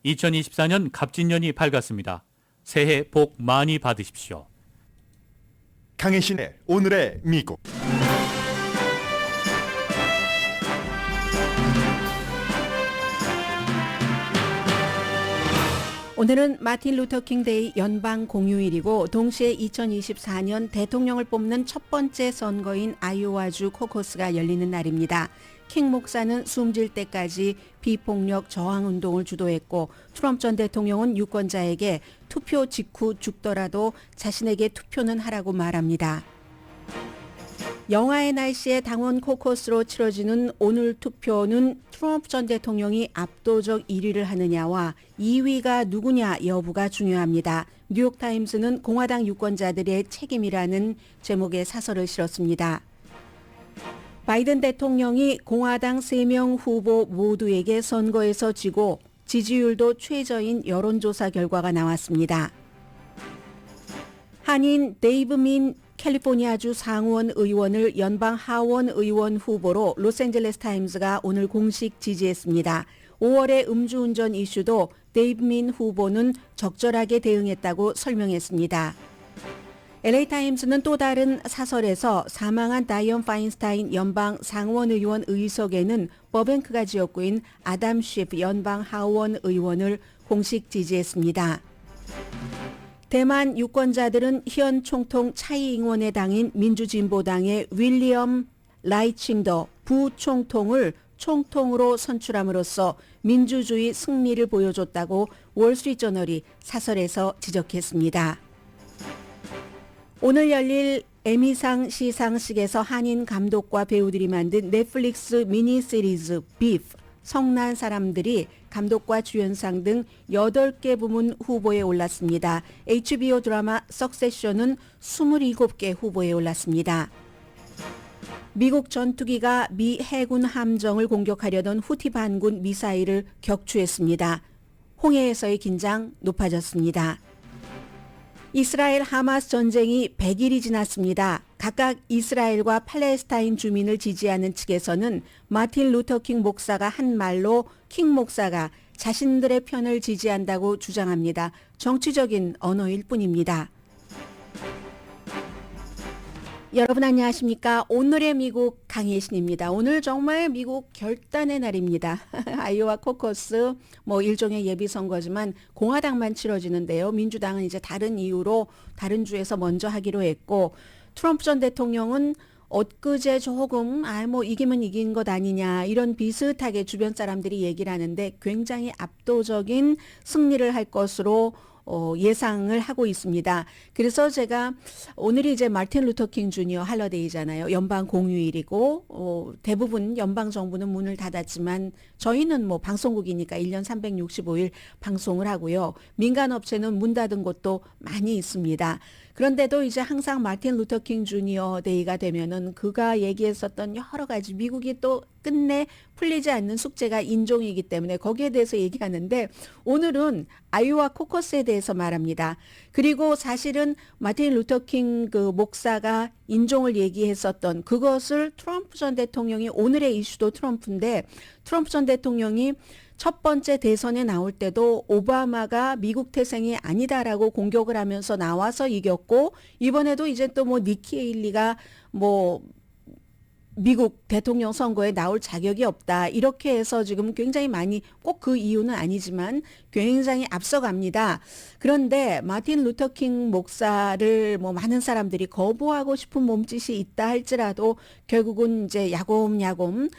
2024년 갑진년이 밝았습니다. 새해 복 많이 받으십시오. 강혜신의 오늘의 미국. 오늘은 마틴 루터 킹 데이 연방 공휴일이고 동시에 2024년 대통령을 뽑는 첫 번째 선거인 아이오와주 코커스가 열리는 날입니다. 킹 목사는 숨질 때까지 비폭력 저항 운동을 주도했고 트럼프 전 대통령은 유권자에게 투표 직후 죽더라도 자신에게 투표는 하라고 말합니다. 영하의 날씨에 당원 코커스로 치러지는 오늘 투표는 트럼프 전 대통령이 압도적 1위를 하느냐와 2위가 누구냐 여부가 중요합니다. 뉴욕타임스는 공화당 유권자들의 책임이라는 제목의 사설을 실었습니다. 바이든 대통령이 공화당 3명 후보 모두에게 선거에서 지고 지지율도 최저인 여론조사 결과가 나왔습니다. 한인 데이브 민 캘리포니아주 상원 의원을 연방 하원 의원 후보로 로스앤젤레스 타임스가 오늘 공식 지지했습니다. 5월의 음주운전 이슈도 데이브 민 후보는 적절하게 대응했다고 설명했습니다. LA 타임스는 또 다른 사설에서 사망한 다이언 파인스타인 연방 상원 의원 의석에는 버뱅크가 지역구인 아담 쉬프 연방 하원 의원을 공식 지지했습니다. 대만 유권자들은 현 총통 차이잉원의 당인 민주진보당의 윌리엄 라이칭더 부총통을 총통으로 선출함으로써 민주주의 승리를 보여줬다고 월스트리트저널이 사설에서 지적했습니다. 오늘 열릴 에미상 시상식에서 한인 감독과 배우들이 만든 넷플릭스 미니 시리즈 비프 성난 사람들이 감독과 주연상 등 8개 부문 후보에 올랐습니다. HBO 드라마 석세션은 27개 후보에 올랐습니다. 미국 전투기가 미 해군 함정을 공격하려던 후티 반군 미사일을 격추했습니다. 홍해에서의 긴장 높아졌습니다. 이스라엘 하마스 전쟁이 100일이 지났습니다. 각각 이스라엘과 팔레스타인 주민을 지지하는 측에서는 마틴 루터 킹 목사가 한 말로 킹 목사가 자신들의 편을 지지한다고 주장합니다. 정치적인 언어일 뿐입니다. 여러분 안녕하십니까? 오늘의 미국 강혜신입니다. 오늘 정말 미국 결단의 날입니다. 아이오와 코커스 일종의 예비선거지만 공화당만 치러지는데요. 민주당은 이제 다른 이유로 다른 주에서 먼저 하기로 했고 트럼프 전 대통령은 엊그제 조금 이기면 이긴 것 아니냐 이런 비슷하게 주변 사람들이 얘기를 하는데 굉장히 압도적인 승리를 할 것으로 예상을 하고 있습니다. 그래서 제가 오늘이 이제 마틴 루터 킹 주니어 할러데이잖아요. 연방 공휴일이고 대부분 연방 정부는 문을 닫았지만 저희는 방송국이니까 1년 365일 방송을 하고요. 민간 업체는 문 닫은 곳도 많이 있습니다. 그런데도 이제 항상 마틴 루터 킹 주니어 데이가 되면은 그가 얘기했었던 여러 가지 미국이 또 끝내 풀리지 않는 숙제가 인종이기 때문에 거기에 대해서 얘기하는데 오늘은 아이오와 코커스에 대해서 말합니다. 그리고 사실은 마틴 루터 킹 그 목사가 인종을 얘기했었던 그것을 트럼프 전 대통령이 오늘의 이슈도 트럼프인데 트럼프 전 대통령이 첫 번째 대선에 나올 때도 오바마가 미국 태생이 아니다라고 공격을 하면서 나와서 이겼고 이번에도 이제 또 니키 헤일리가 미국 대통령 선거에 나올 자격이 없다. 이렇게 해서 지금 굉장히 많이 꼭 그 이유는 아니지만 굉장히 앞서갑니다. 그런데 마틴 루터 킹 목사를 많은 사람들이 거부하고 싶은 몸짓이 있다 할지라도 결국은 이제 야곱야곱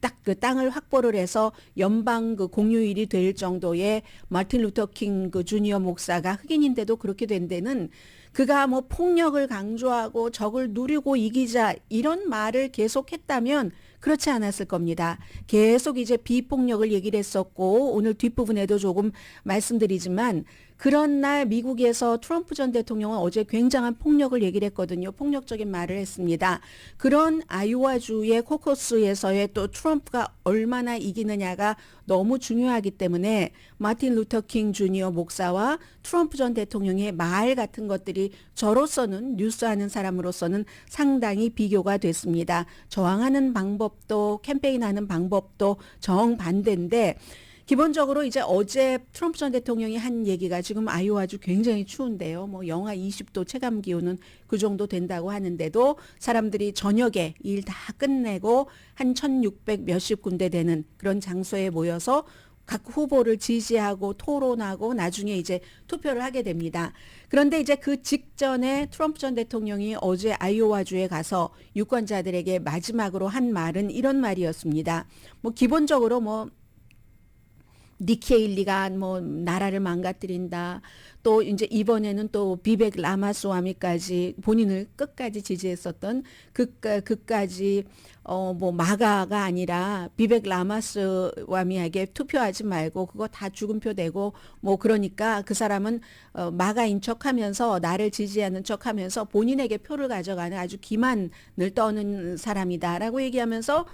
딱 그 땅을 확보를 해서 연방 그 공휴일이 될 정도의 마틴 루터 킹 그 주니어 목사가 흑인인데도 그렇게 된 데는 그가 폭력을 강조하고 적을 누리고 이기자 이런 말을 계속했다면 그렇지 않았을 겁니다. 계속 이제 비폭력을 얘기를 했었고 오늘 뒷부분에도 조금 말씀드리지만 그런 날 미국에서 트럼프 전 대통령은 어제 굉장한 폭력을 얘기를 했거든요. 폭력적인 말을 했습니다. 그런 아이오와주의 코커스에서의 또 트럼프가 얼마나 이기느냐가 너무 중요하기 때문에 마틴 루터 킹 주니어 목사와 트럼프 전 대통령의 말 같은 것들이 저로서는 뉴스하는 사람으로서는 상당히 비교가 됐습니다. 저항하는 방법도 캠페인하는 방법도 정반대인데 기본적으로 이제 어제 트럼프 전 대통령이 한 얘기가 지금 아이오와주 굉장히 추운데요. 뭐 영하 20도 체감 기온은 그 정도 된다고 하는데도 사람들이 저녁에 일 다 끝내고 한 1600 몇십 군데 되는 그런 장소에 모여서 각 후보를 지지하고 토론하고 나중에 이제 투표를 하게 됩니다. 그런데 이제 그 직전에 트럼프 전 대통령이 어제 아이오와주에 가서 유권자들에게 마지막으로 한 말은 이런 말이었습니다. 뭐 기본적으로 뭐 니키 헤일리가 뭐 나라를 망가뜨린다. 또 이제 이번에는 또 비벡 라마스와미까지 본인을 끝까지 지지했었던 그까지 뭐 마가가 아니라 비벡 라마스와미에게 투표하지 말고 그거 다 죽은 표 되고 뭐 그러니까 그 사람은 마가인 척하면서 나를 지지하는 척하면서 본인에게 표를 가져가는 아주 기만을 떠는 사람이다라고 얘기하면서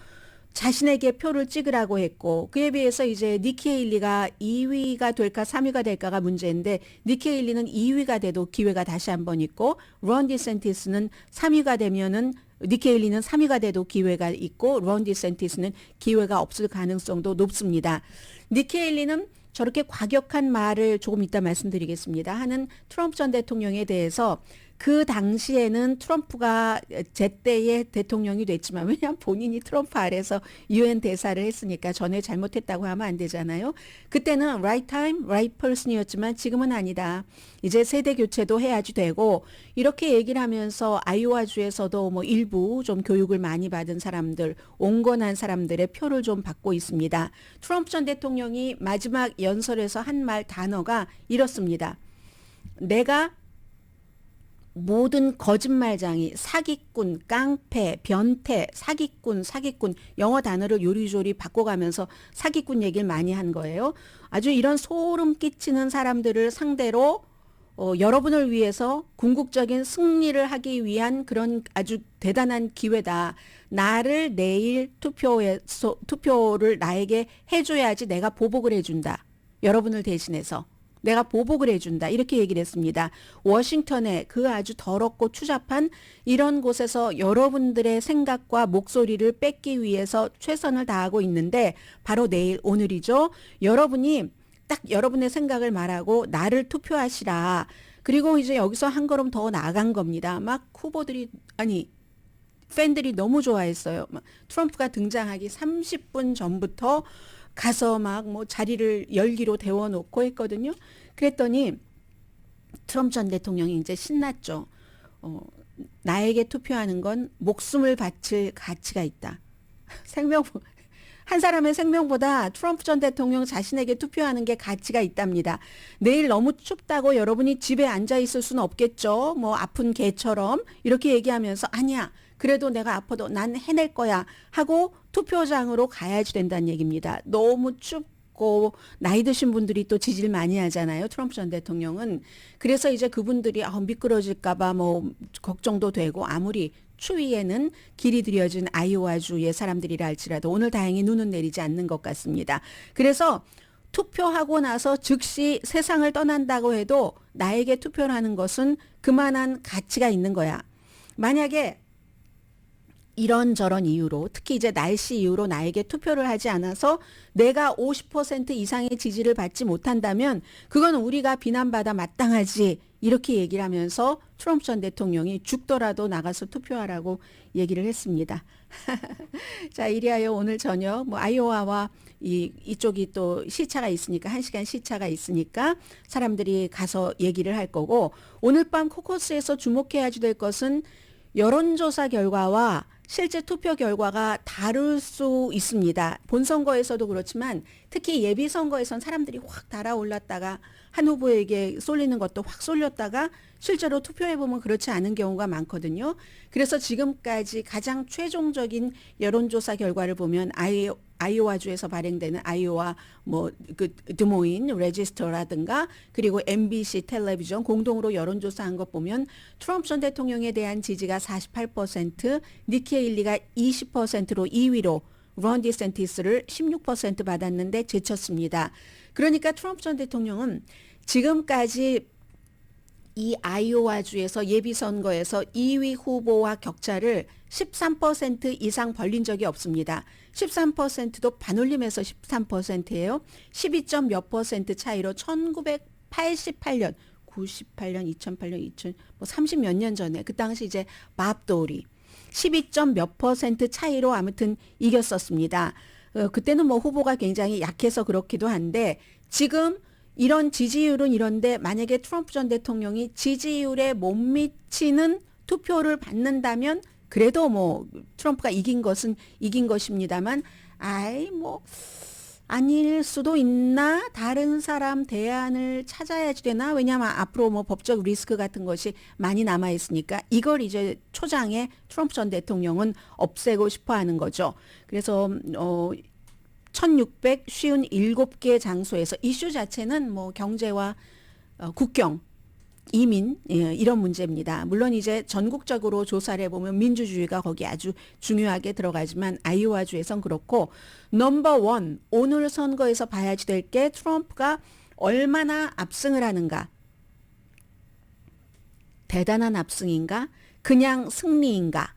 자신에게 표를 찍으라고 했고 그에 비해서 이제 니키 헤일리가 2위가 될까 3위가 될까가 문제인데 니키 헤일리는 2위가 돼도 기회가 다시 한번 있고 론 디센티스는 3위가 되면은 니키 헤일리는 3위가 돼도 기회가 있고 론 디센티스는 기회가 없을 가능성도 높습니다. 니키 헤일리는 저렇게 과격한 말을 조금 이따 말씀드리겠습니다. 하는 트럼프 전 대통령에 대해서 그 당시에는 트럼프가 제때의 대통령이 됐지만 왜냐하면 본인이 트럼프 아래서 UN 대사를 했으니까 전에 잘못했다고 하면 안 되잖아요. 그때는 right time, right person이었지만 지금은 아니다. 이제 세대 교체도 해야지 되고 이렇게 얘기를 하면서 아이오와주에서도 뭐 일부 좀 교육을 많이 받은 사람들, 온건한 사람들의 표를 좀 받고 있습니다. 트럼프 전 대통령이 마지막 연설에서 한 말 단어가 이렇습니다. 내가 모든 거짓말장이 사기꾼, 깡패, 변태, 사기꾼 영어 단어를 요리조리 바꿔가면서 사기꾼 얘기를 많이 한 거예요. 아주 이런 소름 끼치는 사람들을 상대로 여러분을 위해서 궁극적인 승리를 하기 위한 그런 아주 대단한 기회다. 나를 내일 투표를 나에게 해줘야지 내가 보복을 해준다. 여러분을 대신해서. 내가 보복을 해준다. 이렇게 얘기를 했습니다. 워싱턴에 그 아주 더럽고 추잡한 이런 곳에서 여러분들의 생각과 목소리를 뺏기 위해서 최선을 다하고 있는데 바로 내일 오늘이죠. 여러분이 딱 여러분의 생각을 말하고 나를 투표하시라. 그리고 이제 여기서 한 걸음 더 나아간 겁니다. 막 후보들이 팬들이 너무 좋아했어요. 트럼프가 등장하기 30분 전부터 가서 막 뭐 자리를 열기로 데워놓고 했거든요. 그랬더니 트럼프 전 대통령이 이제 신났죠. 나에게 투표하는 건 목숨을 바칠 가치가 있다. 한 사람의 생명보다 트럼프 전 대통령 자신에게 투표하는 게 가치가 있답니다. 내일 너무 춥다고 여러분이 집에 앉아 있을 수는 없겠죠. 뭐 아픈 개처럼 이렇게 얘기하면서 아니야. 그래도 내가 아파도 난 해낼 거야 하고 투표장으로 가야지 된다는 얘기입니다. 너무 춥고 나이 드신 분들이 또 지지를 많이 하잖아요. 트럼프 전 대통령은. 그래서 이제 그분들이 미끄러질까 봐 뭐 걱정도 되고 아무리 추위에는 길이 들여진 아이오와주의 사람들이라 할지라도 오늘 다행히 눈은 내리지 않는 것 같습니다. 그래서 투표하고 나서 즉시 세상을 떠난다고 해도 나에게 투표를 하는 것은 그만한 가치가 있는 거야. 만약에 이런저런 이유로 특히 이제 날씨 이유로 나에게 투표를 하지 않아서 내가 50% 이상의 지지를 받지 못한다면 그건 우리가 비난받아 마땅하지 이렇게 얘기를 하면서 트럼프 전 대통령이 죽더라도 나가서 투표하라고 얘기를 했습니다. 자, 이리하여 오늘 저녁 뭐 아이오와와 이쪽이 또 시차가 있으니까 1시간 시차가 있으니까 사람들이 가서 얘기를 할 거고 오늘 밤 코커스에서 주목해야지 될 것은 여론조사 결과와 실제 투표 결과가 다를 수 있습니다. 본선거에서도 그렇지만 특히 예비선거에선 사람들이 확 달아올랐다가 한 후보에게 쏠리는 것도 확 쏠렸다가 실제로 투표해보면 그렇지 않은 경우가 많거든요. 그래서 지금까지 가장 최종적인 여론조사 결과를 보면 아이오와주에서 발행되는 아이오와 그 드모인 레지스터라든가 그리고 MBC 텔레비전 공동으로 여론조사한 것 보면 트럼프 전 대통령에 대한 지지가 48%, 니키 헤일리가 20%로 2위로 론 디센티스를 16% 받았는데 제쳤습니다. 그러니까 트럼프 전 대통령은 지금까지 이 아이오와주에서 예비선거에서 2위 후보와 격차를 13% 이상 벌린 적이 없습니다. 13%도 반올림에서 13%예요. 12점 몇 퍼센트 차이로 1988년, 98년, 2008년, 2000, 뭐 30몇 년 전에 그 당시 이제 밥 도리 12점 몇 퍼센트 차이로 아무튼 이겼었습니다. 그때는 뭐 후보가 굉장히 약해서 그렇기도 한데 지금 이런 지지율은 이런데 만약에 트럼프 전 대통령이 지지율에 못 미치는 투표를 받는다면 그래도 뭐 트럼프가 이긴 것은 이긴 것입니다만 뭐 아닐 수도 있나? 다른 사람 대안을 찾아야지 되나? 왜냐하면 앞으로 뭐 법적 리스크 같은 것이 많이 남아 있으니까 이걸 이제 초장에 트럼프 전 대통령은 없애고 싶어 하는 거죠. 그래서 1657개 장소에서 이슈 자체는 뭐 경제와 국경, 이민 이런 문제입니다. 물론 이제 전국적으로 조사를 해보면 민주주의가 거기 아주 중요하게 들어가지만 아이오와주에선 그렇고 넘버 원 오늘 선거에서 봐야지 될 게 트럼프가 얼마나 압승을 하는가. 대단한 압승인가? 그냥 승리인가?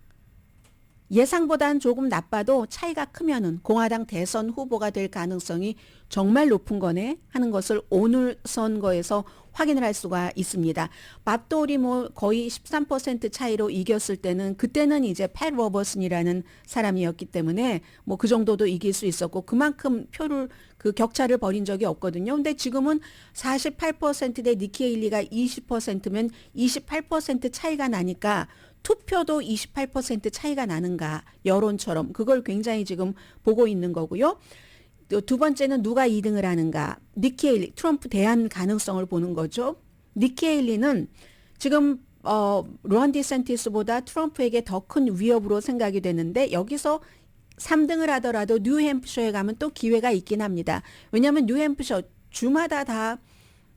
예상보단 조금 나빠도 차이가 크면은 공화당 대선 후보가 될 가능성이 정말 높은 거네 하는 것을 오늘 선거에서 확인을 할 수가 있습니다. 밥돌이 뭐 거의 13% 차이로 이겼을 때는 그때는 이제 팻 로버슨이라는 사람이었기 때문에 뭐 그 정도도 이길 수 있었고 그만큼 표를 그 격차를 벌인 적이 없거든요. 근데 지금은 48%대 니키 헤일리가 20%면 28% 차이가 나니까 투표도 28% 차이가 나는가 여론처럼 그걸 굉장히 지금 보고 있는 거고요. 두 번째는 누가 2등을 하는가. 니키 헤일리 트럼프 대안 가능성을 보는 거죠. 니키 헤일리는 지금 론 디샌티스보다 트럼프에게 더 큰 위협으로 생각이 되는데 여기서 3등을 하더라도 뉴햄프셔에 가면 또 기회가 있긴 합니다. 왜냐하면 뉴햄프셔 주마다 다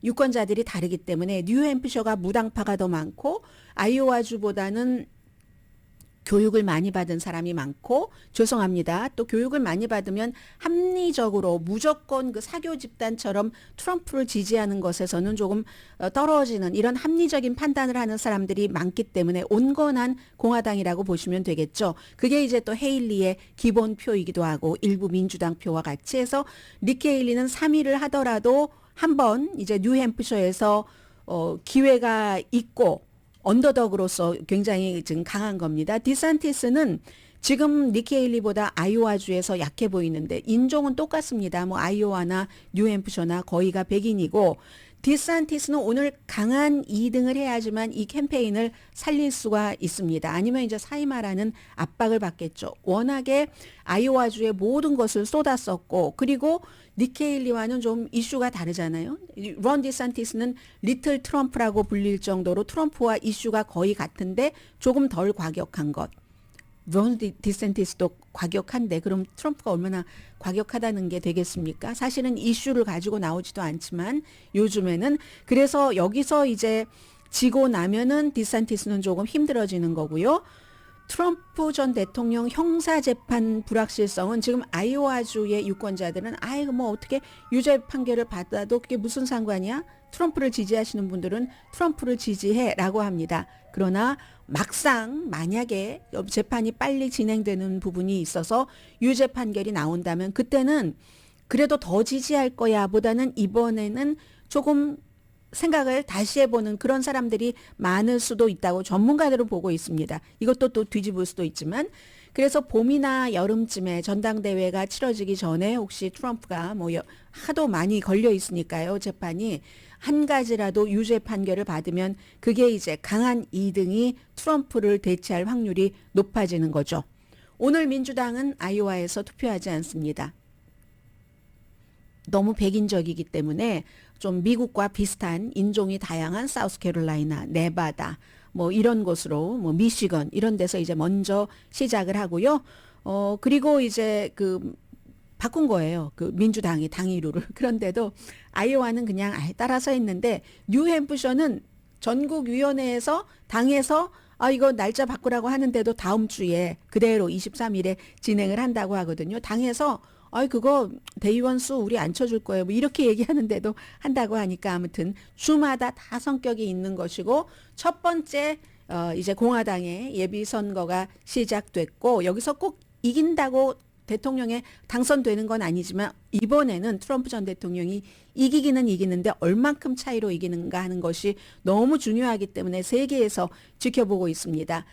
유권자들이 다르기 때문에 뉴햄프셔가 무당파가 더 많고 아이오와주보다는 교육을 많이 받은 사람이 많고 죄송합니다. 또 교육을 많이 받으면 합리적으로 무조건 그 사교 집단처럼 트럼프를 지지하는 것에서는 조금 떨어지는 이런 합리적인 판단을 하는 사람들이 많기 때문에 온건한 공화당이라고 보시면 되겠죠. 그게 이제 또 헤일리의 기본표이기도 하고 일부 민주당 표와 같이 해서 니키 헤일리는 3위를 하더라도 한번 이제 뉴햄프셔에서 기회가 있고 언더덕으로서 굉장히 지금 강한 겁니다. 디산티스는 지금 니키 헤일리보다 아이오와주에서 약해 보이는데 인종은 똑같습니다. 뭐 아이오와나 뉴햄프셔나 거의가 백인이고 디산티스는 오늘 강한 2등을 해야지만 이 캠페인을 살릴 수가 있습니다. 아니면 이제 사이마라는 압박을 받겠죠. 워낙에 아이오와주의 모든 것을 쏟았었고 그리고 니키 헤일리와는 좀 이슈가 다르잖아요. 론 디산티스는 리틀 트럼프라고 불릴 정도로 트럼프와 이슈가 거의 같은데 조금 덜 과격한 것. 론 디샌티스도 과격한데 그럼 트럼프가 얼마나 과격하다는 게 되겠습니까? 사실은 이슈를 가지고 나오지도 않지만 요즘에는 그래서 여기서 이제 지고 나면은 디샌티스는 조금 힘들어지는 거고요. 트럼프 전 대통령 형사재판 불확실성은 지금 아이오와주의 유권자들은 아이고 뭐 어떻게 유죄 판결을 받아도 그게 무슨 상관이야? 트럼프를 지지하시는 분들은 트럼프를 지지해라고 합니다. 그러나 막상 만약에 재판이 빨리 진행되는 부분이 있어서 유죄 판결이 나온다면 그때는 그래도 더 지지할 거야 보다는 이번에는 조금 생각을 다시 해보는 그런 사람들이 많을 수도 있다고 전문가들은 보고 있습니다. 이것도 또 뒤집을 수도 있지만 그래서 봄이나 여름쯤에 전당대회가 치러지기 전에 혹시 트럼프가 뭐 하도 많이 걸려 있으니까요. 재판이 한 가지라도 유죄 판결을 받으면 그게 이제 강한 2등이 트럼프를 대체할 확률이 높아지는 거죠. 오늘 민주당은 아이오와에서 투표하지 않습니다. 너무 백인적이기 때문에 좀 미국과 비슷한 인종이 다양한 사우스캐롤라이나, 네바다 뭐 이런 곳으로 뭐 미시건 이런 데서 이제 먼저 시작을 하고요. 그리고 이제 그 바꾼 거예요. 그 민주당이 당이루를. 그런데도 아이오와는 그냥 따라서 했는데 뉴햄프셔는 전국위원회에서 당에서 이거 날짜 바꾸라고 하는데도 다음 주에 그대로 23일에 진행을 한다고 하거든요. 당에서 그거 대의원 수 우리 안 쳐줄 거예요. 뭐 이렇게 얘기하는데도 한다고 하니까 아무튼 주마다 다 성격이 있는 것이고 첫 번째 이제 공화당의 예비선거가 시작됐고 여기서 꼭 이긴다고 대통령에 당선되는 건 아니지만 이번에는 트럼프 전 대통령이 이기기는 이기는데 얼만큼 차이로 이기는가 하는 것이 너무 중요하기 때문에 세계에서 지켜보고 있습니다.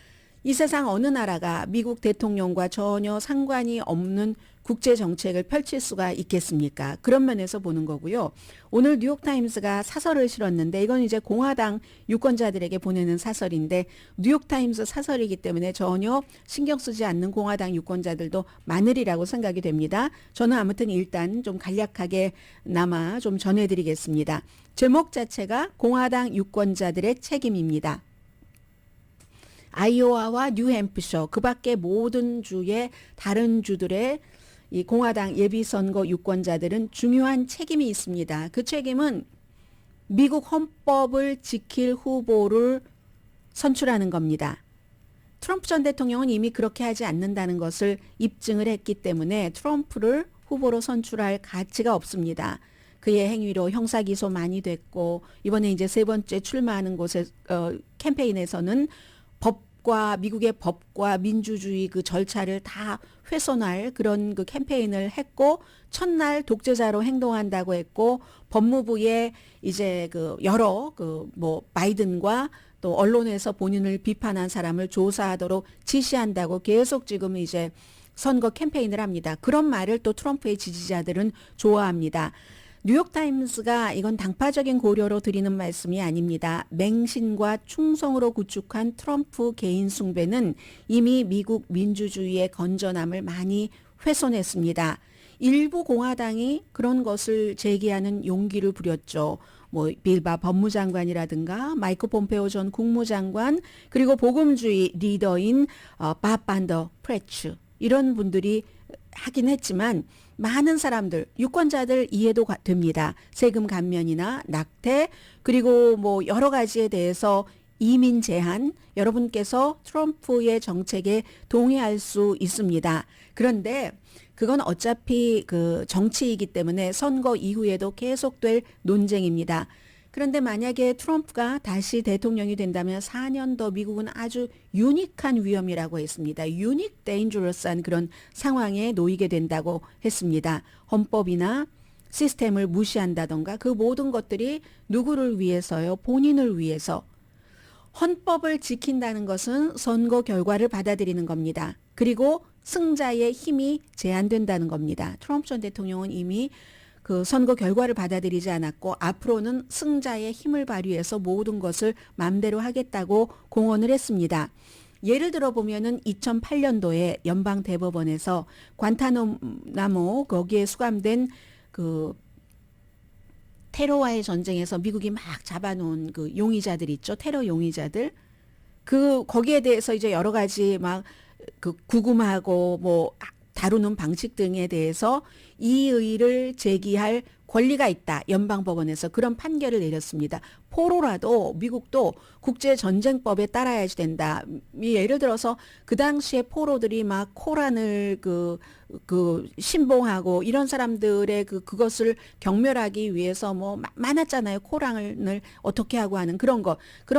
이 세상 어느 나라가 미국 대통령과 전혀 상관이 없는 국제 정책을 펼칠 수가 있겠습니까? 그런 면에서 보는 거고요. 오늘 뉴욕타임스가 사설을 실었는데 이건 이제 공화당 유권자들에게 보내는 사설인데 뉴욕타임스 사설이기 때문에 전혀 신경 쓰지 않는 공화당 유권자들도 많으리라고 생각이 됩니다. 저는 아무튼 일단 좀 간략하게나마 좀 전해드리겠습니다. 제목 자체가 공화당 유권자들의 책임입니다. 아이오와와 뉴햄프셔 그 밖에 모든 주의 다른 주들의 이 공화당 예비선거 유권자들은 중요한 책임이 있습니다. 그 책임은 미국 헌법을 지킬 후보를 선출하는 겁니다. 트럼프 전 대통령은 이미 그렇게 하지 않는다는 것을 입증을 했기 때문에 트럼프를 후보로 선출할 가치가 없습니다. 그의 행위로 형사기소 많이 됐고 이번에 이제 세 번째 출마하는 곳에 캠페인에서는 미국의 법과 민주주의 그 절차를 다 훼손할 그런 그 캠페인을 했고 첫날 독재자로 행동한다고 했고 법무부에 이제 그 여러 그 뭐 바이든과 또 언론에서 본인을 비판한 사람을 조사하도록 지시한다고 계속 지금 이제 선거 캠페인을 합니다. 그런 말을 또 트럼프의 지지자들은 좋아합니다. 뉴욕타임스가 이건 당파적인 고려로 드리는 말씀이 아닙니다. 맹신과 충성으로 구축한 트럼프 개인 숭배는 이미 미국 민주주의의 건전함을 많이 훼손했습니다. 일부 공화당이 그런 것을 제기하는 용기를 부렸죠. 뭐 빌바 법무장관이라든가 마이크 폼페오 전 국무장관 그리고 복음주의 리더인 밥 반더 프레츠 이런 분들이 하긴 했지만 많은 사람들, 유권자들 이해도 됩니다. 세금 감면이나 낙태, 그리고 뭐 여러 가지에 대해서 이민 제한, 여러분께서 트럼프의 정책에 동의할 수 있습니다. 그런데 그건 어차피 그 정치이기 때문에 선거 이후에도 계속될 논쟁입니다. 그런데 만약에 트럼프가 다시 대통령이 된다면 4년 더 미국은 아주 유니크한 위험이라고 했습니다. 유닉 데인저러스한 그런 상황에 놓이게 된다고 했습니다. 헌법이나 시스템을 무시한다던가 그 모든 것들이 누구를 위해서요? 본인을 위해서. 헌법을 지킨다는 것은 선거 결과를 받아들이는 겁니다. 그리고 승자의 힘이 제한된다는 겁니다. 트럼프 전 대통령은 이미 그 선거 결과를 받아들이지 않았고 앞으로는 승자의 힘을 발휘해서 모든 것을 마음대로 하겠다고 공언을 했습니다. 예를 들어 보면은 2008년도에 연방 대법원에서 관타나모 거기에 수감된 그 테러와의 전쟁에서 미국이 막 잡아놓은 그 용의자들 있죠. 테러 용의자들. 거기에 대해서 이제 여러 가지 막 그 구금하고 뭐 다루는 방식 등에 대해서 이의를 제기할 권리가 있다. 연방법원에서 그런 판결을 내렸습니다. 포로라도 미국도 국제전쟁법에 따라야지 된다. 예를 들어서 그 당시에 포로들이 막 코란을 신봉하고 이런 사람들의 그것을 경멸하기 위해서 뭐 많았잖아요. 코란을 어떻게 하고 하는 그런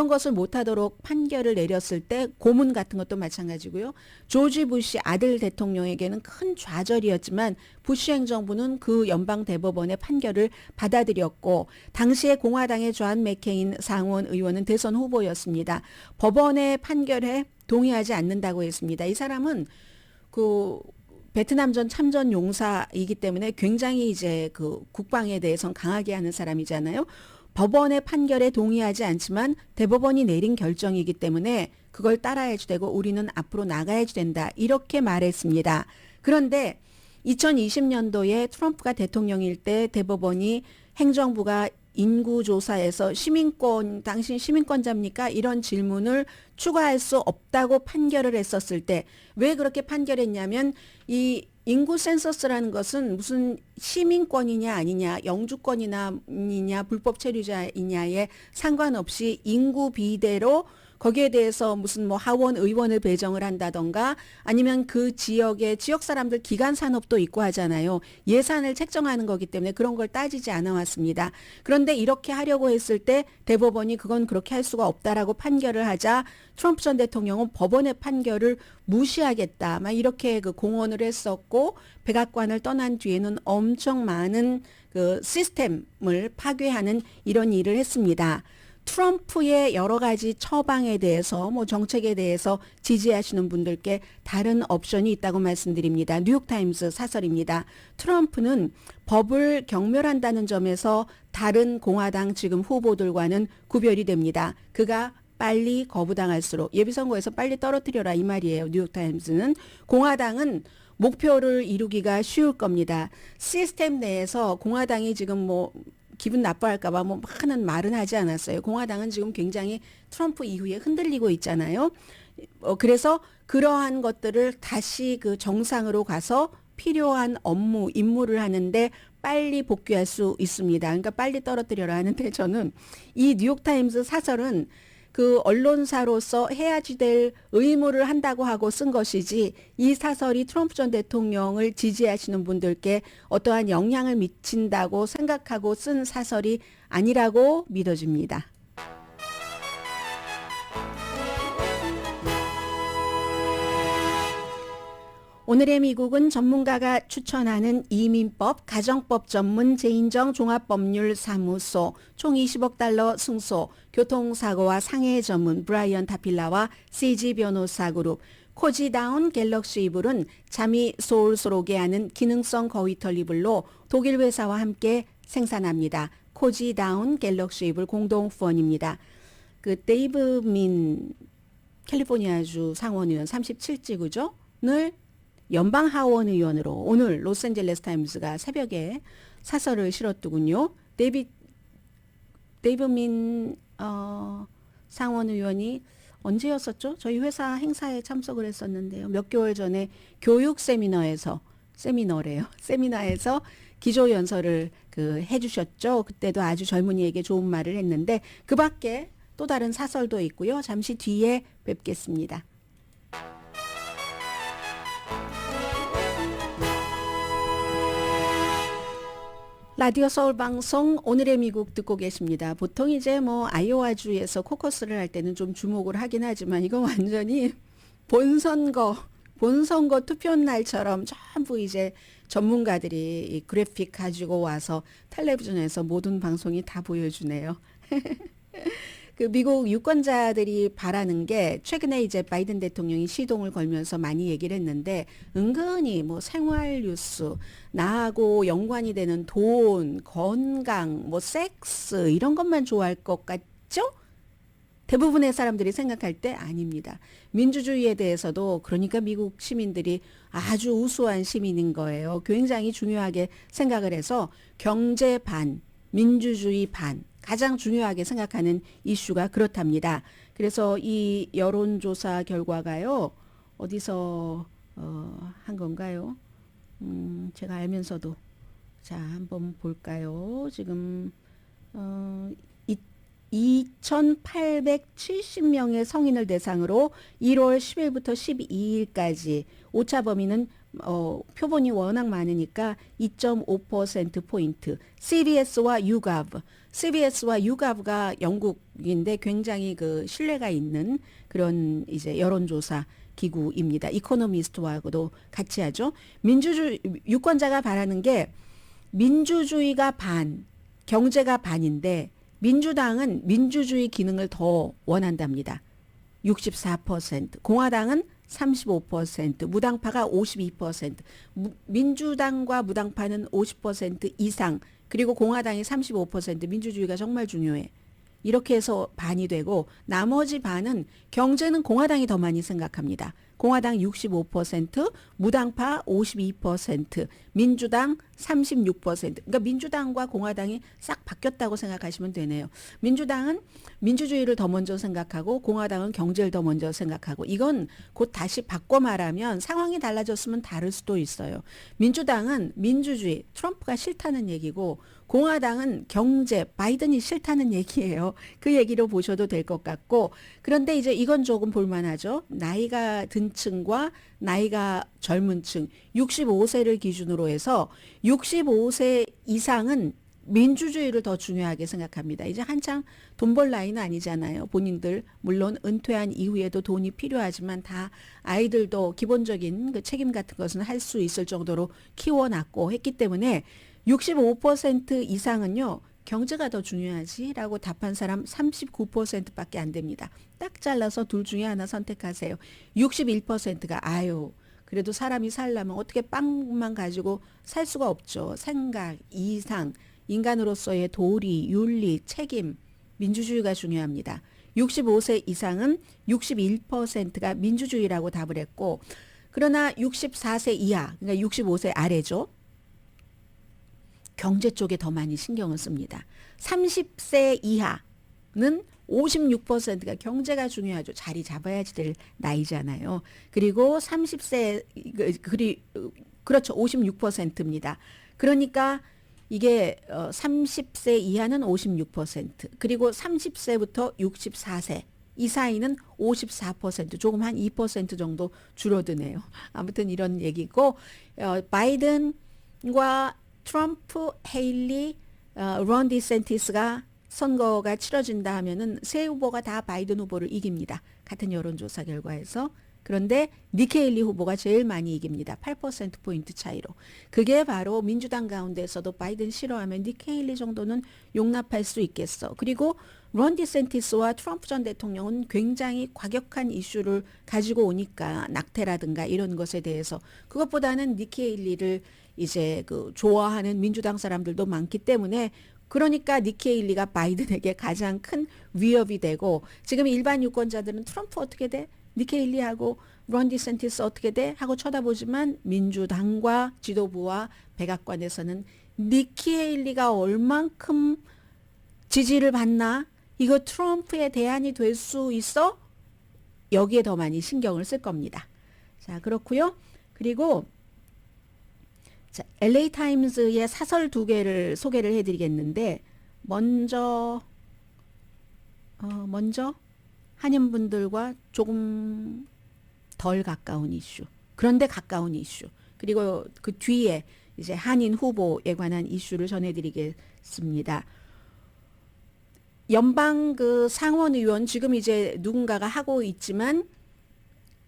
것을 못하도록 판결을 내렸을 때 고문 같은 것도 마찬가지고요. 조지 부시 아들 대통령에게는 큰 좌절이었지만 부시 행정부는 그 연방 대법원의 판결을 받아들였고 당시에 공화당의 존 맥케인 상원 의원은 대선 후보였습니다. 법원의 판결에 동의하지 않는다고 했습니다. 이 사람은 그 베트남전 참전 용사이기 때문에 굉장히 이제 그 국방에 대해서는 강하게 하는 사람이잖아요. 법원의 판결에 동의하지 않지만 대법원이 내린 결정이기 때문에 그걸 따라야지 되고 우리는 앞으로 나가야지 된다. 이렇게 말했습니다. 그런데 2020년도에 트럼프가 대통령일 때 대법원이 행정부가 인구조사에서 당신 시민권자입니까? 이런 질문을 추가할 수 없다고 판결을 했었을 때 왜 그렇게 판결했냐면 이 인구 센서스라는 것은 무슨 시민권이냐 아니냐 영주권이냐 불법 체류자이냐에 상관없이 인구 비대로 거기에 대해서 무슨 뭐 하원 의원을 배정을 한다던가 아니면 그 지역의 지역 사람들 기간 산업도 있고 하잖아요. 예산을 책정하는 거기 때문에 그런 걸 따지지 않아 왔습니다. 그런데 이렇게 하려고 했을 때 대법원이 그건 그렇게 할 수가 없다라고 판결을 하자 트럼프 전 대통령은 법원의 판결을 무시하겠다. 막 이렇게 그 공언을 했었고 백악관을 떠난 뒤에는 엄청 많은 그 시스템을 파괴하는 이런 일을 했습니다. 트럼프의 여러 가지 처방에 대해서 뭐 정책에 대해서 지지하시는 분들께 다른 옵션이 있다고 말씀드립니다. 뉴욕타임스 사설입니다. 트럼프는 법을 경멸한다는 점에서 다른 공화당 지금 후보들과는 구별이 됩니다. 그가 빨리 거부당할수록 예비선거에서 빨리 떨어뜨려라 이 말이에요. 뉴욕타임스는. 공화당은 목표를 이루기가 쉬울 겁니다. 시스템 내에서 공화당이 지금 뭐 기분 나빠할까봐 뭐 많은 말은 하지 않았어요. 공화당은 지금 굉장히 트럼프 이후에 흔들리고 있잖아요. 그래서 그러한 것들을 다시 그 정상으로 가서 필요한 업무, 임무를 하는데 빨리 복귀할 수 있습니다. 그러니까 빨리 떨어뜨려라 하는데 저는 이 뉴욕타임스 사설은 그 언론사로서 해야지 될 의무를 한다고 하고 쓴 것이지 이 사설이 트럼프 전 대통령을 지지하시는 분들께 어떠한 영향을 미친다고 생각하고 쓴 사설이 아니라고 믿어집니다. 오늘의 미국은 전문가가 추천하는 이민법, 가정법 전문 제인정 종합법률사무소, 총 20억 달러 승소, 교통사고와 상해 전문 브라이언 타필라와 CG 변호사 그룹, 코지다운 갤럭시 이불은 잠이 솔솔 오게 하는 기능성 거위털 이불로 독일 회사와 함께 생산합니다. 코지다운 갤럭시 이불 공동 후원입니다. 그 데이브 민 캘리포니아주 상원의원 37지구죠? 늘 연방 하원 의원으로 오늘 로스앤젤레스 타임스가 새벽에 사설을 실었더군요. 데이브 민 상원 의원이 언제였었죠? 저희 회사 행사에 참석을 했었는데요. 몇 개월 전에 교육 세미나에서 기조 연설을 해주셨죠. 그때도 아주 젊은이에게 좋은 말을 했는데 그 밖에 또 다른 사설도 있고요. 잠시 뒤에 뵙겠습니다. 라디오 서울 방송 오늘의 미국 듣고 계십니다. 보통 이제 뭐 아이오와주에서 코커스를 할 때는 좀 주목을 하긴 하지만 이거 완전히 본선거 투표 날처럼 전부 이제 전문가들이 이 그래픽 가지고 와서 텔레비전에서 모든 방송이 다 보여주네요. 그 미국 유권자들이 바라는 게 최근에 이제 바이든 대통령이 시동을 걸면서 많이 얘기를 했는데 은근히 뭐 생활 뉴스, 나하고 연관이 되는 돈, 건강, 뭐 섹스 이런 것만 좋아할 것 같죠? 대부분의 사람들이 생각할 때 아닙니다. 민주주의에 대해서도 그러니까 미국 시민들이 아주 우수한 시민인 거예요. 굉장히 중요하게 생각을 해서 경제 반, 민주주의 반 가장 중요하게 생각하는 이슈가 그렇답니다. 그래서 이 여론조사 결과가요. 어디서 한 건가요? 제가 알면서도 자 한번 볼까요? 지금 2,870명의 성인을 대상으로 1월 10일부터 12일까지 오차 범위는 표본이 워낙 많으니까 2.5%포인트. CBS와 YouGov가 영국인데 굉장히 그 신뢰가 있는 그런 이제 여론조사 기구입니다. 이코노미스트하고도 같이 하죠. 유권자가 바라는 게 민주주의가 반, 경제가 반인데 민주당은 민주주의 기능을 더 원한답니다. 64%, 공화당은 35%, 무당파가 52%, 민주당과 무당파는 50% 이상, 그리고 공화당이 35%, 민주주의가 정말 중요해. 이렇게 해서 반이 되고 나머지 반은 경제는 공화당이 더 많이 생각합니다. 공화당 65%, 무당파 52%, 민주당 36%. 그러니까 민주당과 공화당이 싹 바뀌었다고 생각하시면 되네요. 민주당은 민주주의를 더 먼저 생각하고 공화당은 경제를 더 먼저 생각하고 이건 곧 다시 바꿔 말하면 상황이 달라졌으면 다를 수도 있어요. 민주당은 민주주의, 트럼프가 싫다는 얘기고 공화당은 경제, 바이든이 싫다는 얘기예요. 그 얘기로 보셔도 될 것 같고 그런데 이제 이건 조금 볼만하죠. 나이가 든 층과 나이가 젊은 층 65세를 기준으로 해서 65세 이상은 민주주의를 더 중요하게 생각합니다. 이제 한창 돈 벌 나이는 아니잖아요. 본인들 물론 은퇴한 이후에도 돈이 필요하지만 다 아이들도 기본적인 그 책임 같은 것은 할 수 있을 정도로 키워놨고 했기 때문에 65% 이상은요. 경제가 더 중요하지라고 답한 사람 39%밖에 안 됩니다. 딱 잘라서 둘 중에 하나 선택하세요. 61%가 아유 그래도 사람이 살려면 어떻게 빵만 가지고 살 수가 없죠. 생각, 이상, 인간으로서의 도리, 윤리, 책임, 민주주의가 중요합니다. 65세 이상은 61%가 민주주의라고 답을 했고 그러나 64세 이하, 그러니까 65세 아래죠. 경제 쪽에 더 많이 신경을 씁니다. 30세 이하는 56%가 경제가 중요하죠. 자리 잡아야지 될 나이잖아요. 그리고 30세 그렇죠. 56%입니다. 그러니까 이게 30세 이하는 56%, 그리고 30세부터 64세 이 사이는 54%, 조금 한 2% 정도 줄어드네요. 아무튼 이런 얘기고 바이든과 트럼프, 헤일리, 론 디센티스가 선거가 치러진다 하면은 세 후보가 다 바이든 후보를 이깁니다. 같은 여론조사 결과에서. 그런데 니키 헤일리 후보가 제일 많이 이깁니다. 8%포인트 차이로. 그게 바로 민주당 가운데서도 바이든 싫어하면 니키 헤일리 정도는 용납할 수 있겠어. 그리고 론 디센티스와 트럼프 전 대통령은 굉장히 과격한 이슈를 가지고 오니까 낙태라든가 이런 것에 대해서 그것보다는 니키 헤일리를 이제 그 좋아하는 민주당 사람들도 많기 때문에 그러니까 니키 헤일리가 바이든에게 가장 큰 위협이 되고 지금 일반 유권자들은 트럼프 어떻게 돼? 니키 헤일리하고 론 디센티스 어떻게 돼? 하고 쳐다보지만 민주당과 지도부와 백악관에서는 니키 헤일리가 얼만큼 지지를 받나? 이거 트럼프의 대안이 될 수 있어? 여기에 더 많이 신경을 쓸 겁니다. 자, 그렇고요. 그리고 자, LA 타임즈의 사설 두 개를 소개를 해드리겠는데 먼저 한인분들과 조금 덜 가까운 이슈, 그런데 가까운 이슈, 그리고 그 뒤에 이제 한인 후보에 관한 이슈를 전해드리겠습니다. 연방 그 상원 의원 지금 이제 누군가가 하고 있지만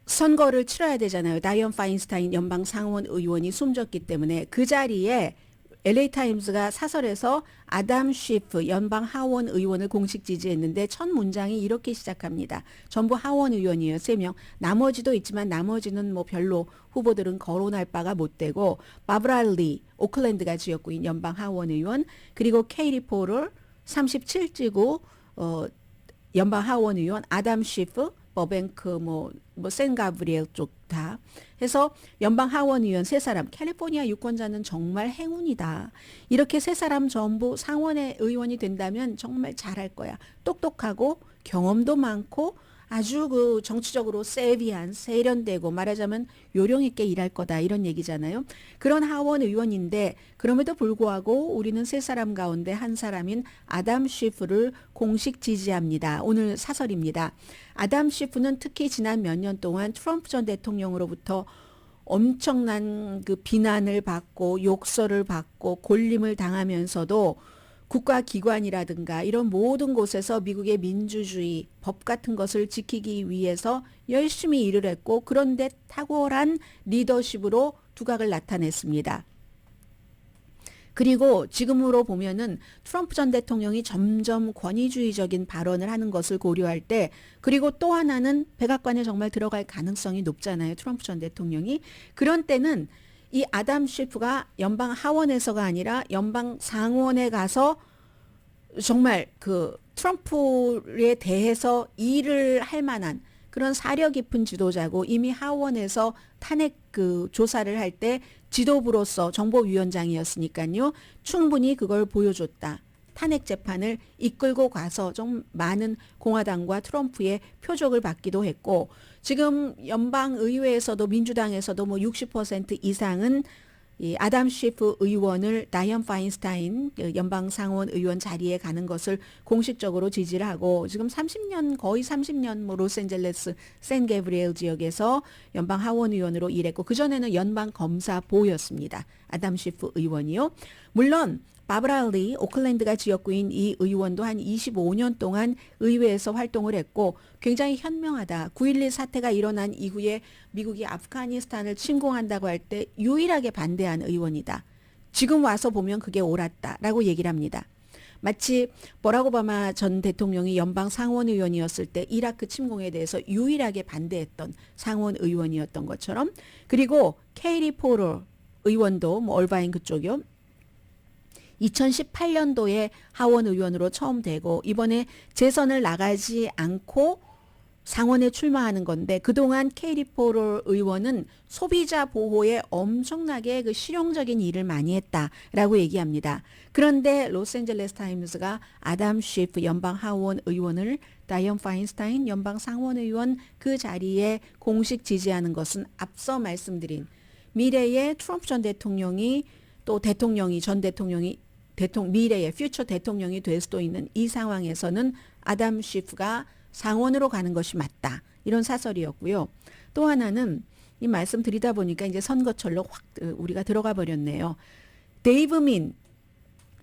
선거를 치러야 되잖아요. 다이언 파인스타인 연방 상원 의원이 숨졌기 때문에 그 자리에 LA 타임스가 사설에서 아담 쉬프 연방 하원 의원을 공식 지지했는데 첫 문장이 이렇게 시작합니다. 전부 하원 의원이에요. 3명. 나머지도 있지만 나머지는 뭐 별로 후보들은 거론할 바가 못 되고 바브라 리 오클랜드가 지역구인 연방 하원 의원, 그리고 케이리 포럴 37지구 연방 하원 의원, 아담 쉬프 버뱅크 샌 가브리엘 쪽 다 해서 연방 하원 의원 3사람, 캘리포니아 유권자는 정말 행운이다. 이렇게 3사람 전부 상원의 의원이 된다면 정말 잘할 거야. 똑똑하고 경험도 많고 아주 그 정치적으로 세비한, 세련되고 말하자면 요령 있게 일할 거다 이런 얘기잖아요. 그런 하원 의원인데 그럼에도 불구하고 우리는 3사람 가운데 한 사람인 아담 쉬프를 공식 지지합니다. 오늘 사설입니다. 아담 쉬프는 특히 지난 몇 년 동안 트럼프 전 대통령으로부터 엄청난 그 비난을 받고 욕설을 받고 골림을 당하면서도 국가기관이라든가 이런 모든 곳에서 미국의 민주주의, 법 같은 것을 지키기 위해서 열심히 일을 했고 그런데 탁월한 리더십으로 두각을 나타냈습니다. 그리고 지금으로 보면은 트럼프 전 대통령이 점점 권위주의적인 발언을 하는 것을 고려할 때, 그리고 또 하나는 백악관에 정말 들어갈 가능성이 높잖아요. 트럼프 전 대통령이. 그런 때는 이 아담 쉬프가 연방 하원에서가 아니라 연방 상원에 가서 정말 그 트럼프에 대해서 일을 할 만한 그런 사려 깊은 지도자고 이미 하원에서 탄핵 그 조사를 할 때 지도부로서 정보위원장이었으니까요. 충분히 그걸 보여줬다. 탄핵 재판을 이끌고 가서 좀 많은 공화당과 트럼프의 표적을 받기도 했고 지금 연방 의회에서도 민주당에서도 뭐 60% 이상은 이 아담 쉬프 의원을 다이언 파인스타인 그 연방 상원 의원 자리에 가는 것을 공식적으로 지지를 하고 지금 30년 거의 30년 뭐 로스앤젤레스 샌 게브리엘 지역에서 연방 하원 의원으로 일했고 그 전에는 연방 검사보였습니다. 아담 쉬프 의원이요. 물론 바브라 리 오클랜드가 지역구인 이 의원도 한 25년 동안 의회에서 활동을 했고 굉장히 현명하다. 9.11 사태가 일어난 이후에 미국이 아프가니스탄을 침공한다고 할 때 유일하게 반대한 의원이다. 지금 와서 보면 그게 옳았다라고 얘기를 합니다. 마치 버락 오바마 전 대통령이 연방 상원 의원이었을 때 이라크 침공에 대해서 유일하게 반대했던 상원 의원이었던 것처럼 그리고 케이리 포러 의원도 뭐 얼바인 그쪽이요. 2018년도에 하원 의원으로 처음 되고 이번에 재선을 나가지 않고 상원에 출마하는 건데 그동안 케이리 포럴 의원은 소비자 보호에 엄청나게 그 실용적인 일을 많이 했다라고 얘기합니다. 그런데 로스앤젤레스 타임스가 아담 쉬프 연방 하원 의원을 다이언 파인스타인 연방 상원 의원 그 자리에 공식 지지하는 것은 앞서 말씀드린 미래의 트럼프 전 대통령이 또 대통령이 전 대통령이 미래의 퓨처 대통령이 될 수도 있는 이 상황에서는 아담 쉬프가 상원으로 가는 것이 맞다. 이런 사설이었고요. 또 하나는 이 말씀 드리다 보니까 이제 선거철로 확 우리가 들어가 버렸네요. 데이브 민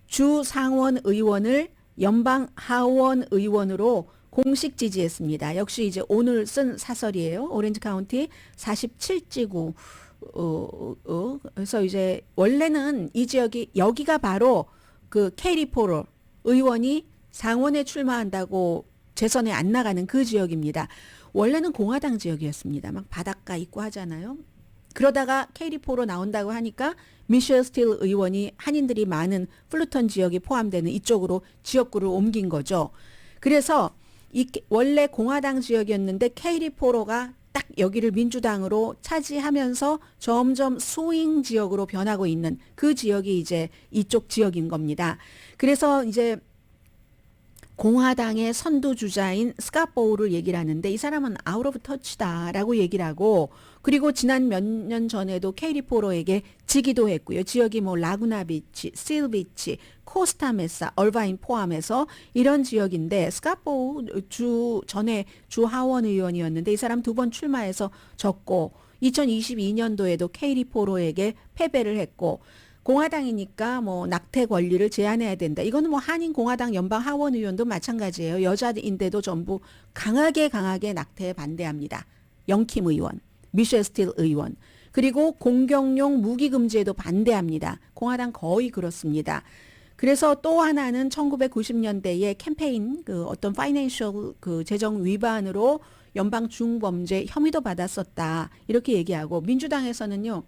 주 상원 의원을 연방 하원 의원으로 공식 지지했습니다. 역시 이제 오늘 쓴 사설이에요. 오렌지 카운티 47지구 그래서 이제 원래는 이 지역이 여기가 바로 그 케이리 포럴 의원이 상원에 출마한다고 재선에 안 나가는 그 지역입니다. 원래는 공화당 지역이었습니다. 막 바닷가 있고 하잖아요. 그러다가 케이리 포럴 나온다고 하니까 미셸 스틸 의원이 한인들이 많은 플루턴 지역이 포함되는 이쪽으로 지역구를 옮긴 거죠. 그래서 원래 공화당 지역이었는데 케이리 포럴가 딱 여기를 민주당으로 차지하면서 점점 스윙 지역으로 변하고 있는 그 지역이 이제 이쪽 지역인 겁니다. 그래서 이제 공화당의 선두주자인 스카보우를 얘기를 하는데 이 사람은 아웃 오브 터치다라고 얘기를 하고 그리고 지난 몇 년 전에도 케이리 포로에게 지기도 했고요. 지역이 뭐 라구나 비치, 실 비치, 코스타 메사, 얼바인 포함해서 이런 지역인데 스카보우 전에 주 하원 의원이었는데 이 사람 2번 출마해서 졌고 2022년도에도 케이리 포로에게 패배를 했고 공화당이니까 뭐 낙태 권리를 제한해야 된다. 이거는 뭐 한인 공화당 연방 하원 의원도 마찬가지예요. 여자인데도 전부 강하게 낙태에 반대합니다. 영킴 의원, 미셸 스틸 의원. 그리고 공격용 무기 금지에도 반대합니다. 공화당 거의 그렇습니다. 그래서 또 하나는 1990년대에 캠페인 그 어떤 파이낸셜 그 재정 위반으로 연방 중범죄 혐의도 받았었다. 이렇게 얘기하고 민주당에서는요.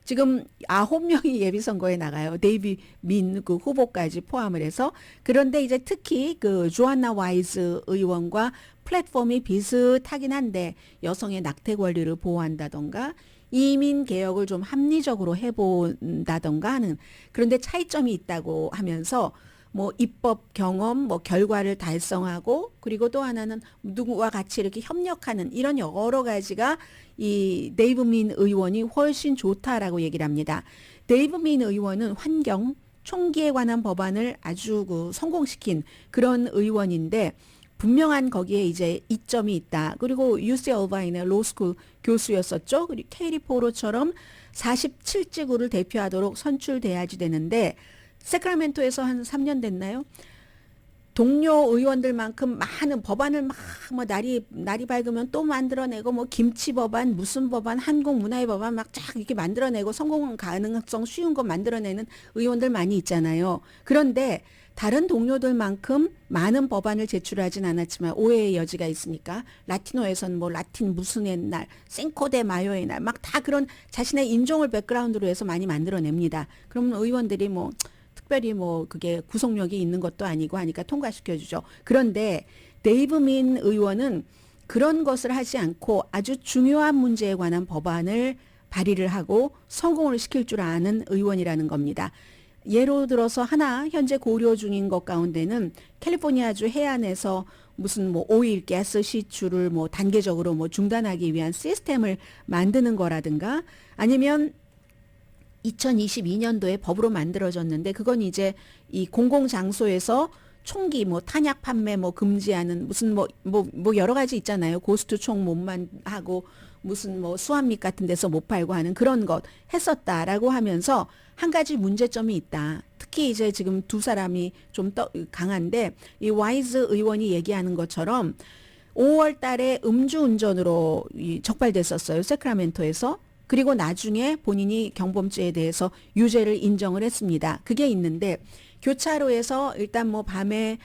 지금 9명이 예비선거에 나가요. 데이비 민 그 후보까지 포함을 해서. 그런데 이제 특히 그 조안나 와이즈 의원과 플랫폼이 비슷하긴 한데 여성의 낙태 권리를 보호한다던가 이민 개혁을 좀 합리적으로 해본다던가 하는 그런데 차이점이 있다고 하면서 뭐 입법 경험, 뭐 결과를 달성하고 그리고 또 하나는 누구와 같이 이렇게 협력하는 이런 여러 가지가 이 데이브 민 의원이 훨씬 좋다라고 얘기를 합니다. 데이브 민 의원은 환경, 총기에 관한 법안을 아주 그 성공시킨 그런 의원인데 분명한 거기에 이제 이점이 있다. 그리고 UC 얼바인의 로스쿨 교수였었죠. 그리고 케이리 포로처럼 47지구를 대표하도록 선출돼야지 되는데 세크라멘토에서 한 3년 됐나요? 동료 의원들만큼 많은 법안을 막 뭐 날이 밝으면 또 만들어내고 뭐 김치 법안, 무슨 법안, 한국 문화의 법안 막 쫙 이렇게 만들어내고 성공 가능성 쉬운 거 만들어내는 의원들 많이 있잖아요. 그런데 다른 동료들만큼 많은 법안을 제출하진 않았지만 오해의 여지가 있으니까 라티노에서는 뭐 라틴 무슨의 날, 생코데 마요의 날 막 다 그런 자신의 인종을 백그라운드로 해서 많이 만들어냅니다. 그러면 의원들이 뭐 특별히 뭐 그게 구속력이 있는 것도 아니고 하니까 통과시켜주죠. 그런데 데이브 민 의원은 그런 것을 하지 않고 아주 중요한 문제에 관한 법안을 발의를 하고 성공을 시킬 줄 아는 의원이라는 겁니다. 예로 들어서 하나 현재 고려 중인 것 가운데는 캘리포니아주 해안에서 무슨 뭐 오일, 가스 시출을 뭐 단계적으로 뭐 중단하기 위한 시스템을 만드는 거라든가 아니면 2022년도에 법으로 만들어졌는데 그건 이제 이 공공장소에서 총기 뭐 탄약 판매 뭐 금지하는 무슨 뭐 여러 가지 있잖아요. 고스트 총 못만 하고 무슨 뭐 수압밑 같은 데서 못 팔고 하는 그런 것 했었다라고 하면서 한 가지 문제점이 있다. 특히 이제 지금 두 사람이 좀 강한데 이 와이즈 의원이 얘기하는 것처럼 5월 달에 음주운전으로 적발됐었어요. 세크라멘토에서. 그리고 나중에 본인이 경범죄에 대해서 유죄를 인정을 했습니다. 그게 있는데 교차로에서 일단 뭐 밤에